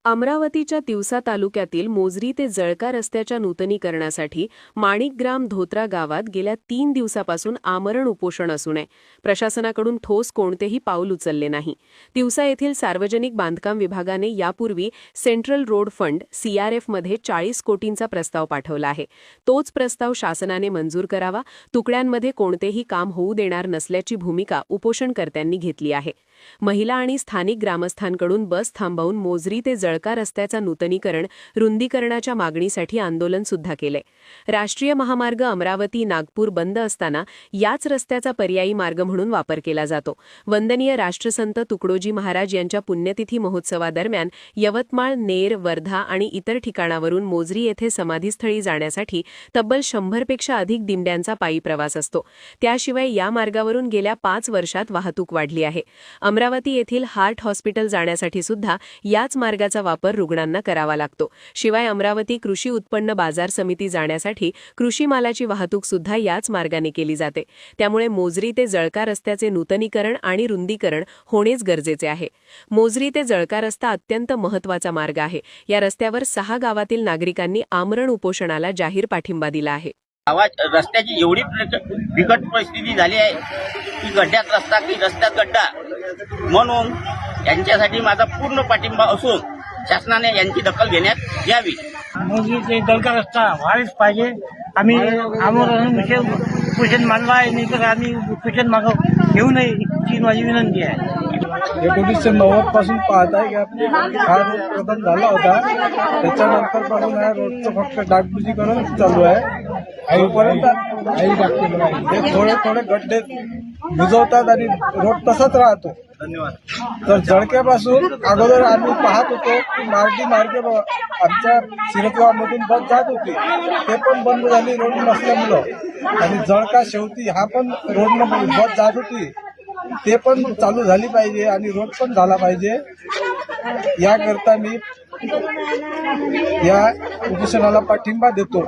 अमरावतीच्या तिवसा तालुक्यातील मोझरी ते जळका रस्त्याच्या नूतनीकरणासाठी माणिकग्राम धोत्रा गावात गेल्या 3 दिवसापासून आमरण उपोषण असू नये प्रशासनाकडून ठोस कोणतेही पाऊल उचलले नाही। तिवसा येथील सार्वजनिक बांधकाम विभागाने यापूर्वी सेंट्रल रोड फंड CRF मध्ये 40 कोटींचा प्रस्ताव पाठवला आहे। तोच प्रस्ताव शासनाने मंजूर करावा, तुकड्यांमध्ये कोणतेही काम होऊ देणार नसल्याची भूमिका उपोषणकर्त्यांनी घेतली आहे। महिला आणि स्थानिक ग्रामस्थांकडून बस थांबवून मोझरी ते जळका रस्त्याचा नूतनीकरण रुंदीकरणाच्या मागणीसाठी आंदोलन सुद्धा केले। राष्ट्रीय महामार्ग अमरावती नागपूर बंद असताना याच रस्त्याचा पर्यायी मार्ग म्हणून वापर केला जातो। वंदनीय राष्ट्रसंत तुकडोजी महाराज यांच्या पुण्यतिथी महोत्सवादरम्यान यवतमाळ, नेर, वर्धा आणि इतर ठिकाणावरून मोझरी येथे समाधीस्थळी जाण्यासाठी तब्बल 100 पेक्षा अधिक दिंड्यांचा पायी प्रवास असतो। त्याशिवाय या मार्गावरून गेल्या 5 वर्षात वाहतूक वाढली आहे। अमरावती येथील हार्ट हॉस्पिटल जाण्यासाठी सुद्धा याच मार्गाचा वापर रुग्णांना करावा लागतो। शिवाय अमरावती कृषी उत्पन्न बाजार समिती जाण्यासाठी कृषी मालाची वाहतूक सुद्धा याच मार्गाने केली जाते। त्यामुळे मोझरी ते जळका रस्त्याचे नूतनीकरण आणि रुंदीकरण होणेच गरजेचे आहे। मोझरी ते जळका रस्ता अत्यंत महत्त्वाचा मार्ग आहे। या रस्त्यावर 6 गावातील नागरिकांनी आमरण उपोषणाला जाहीर पाठिंबा दिला आहे। रस्त्याची एवढी बिकट परिस्थिती झाली आहे की गड्ड्यात रस्ता की रस्त्यात गड्डा, म्हणून यांच्यासाठी माझा पूर्ण पाठिंबा असून शासनाने यांची दखल घेण्यात यावी। मोझरी ते जळका रस्ता व्हायलाच पाहिजे। आम्ही आमरण उपोषण मानलं आहे, नाही तर आम्ही उपोषण मागं घेऊ नये ही माझी विनंती आहे। 1990 पासून पाहत आहे की हा रोड प्रदान झाला होता, त्याच्यानंतर पासून हा रोडचं फक्त डागडुजीकरण चालू आहे। आईपर्यंत ते थोडे गड्डे बुजवतात आणि रोड तसाच राहतो। तर जळक्यापासून अगोदर आम्ही पाहत होतो की मार्ग आमच्या सिरतगावमधून बस जात होती, ते पण बंद झाली रोड नसल्यामुळं। आणि जळका शेवटी हा पण रोडनं बस जात होती, ते पण चालू झाली पाहिजे आणि रोड पण झाला पाहिजे। याकरता मी या उपोषणाला पाठिंबा देतो।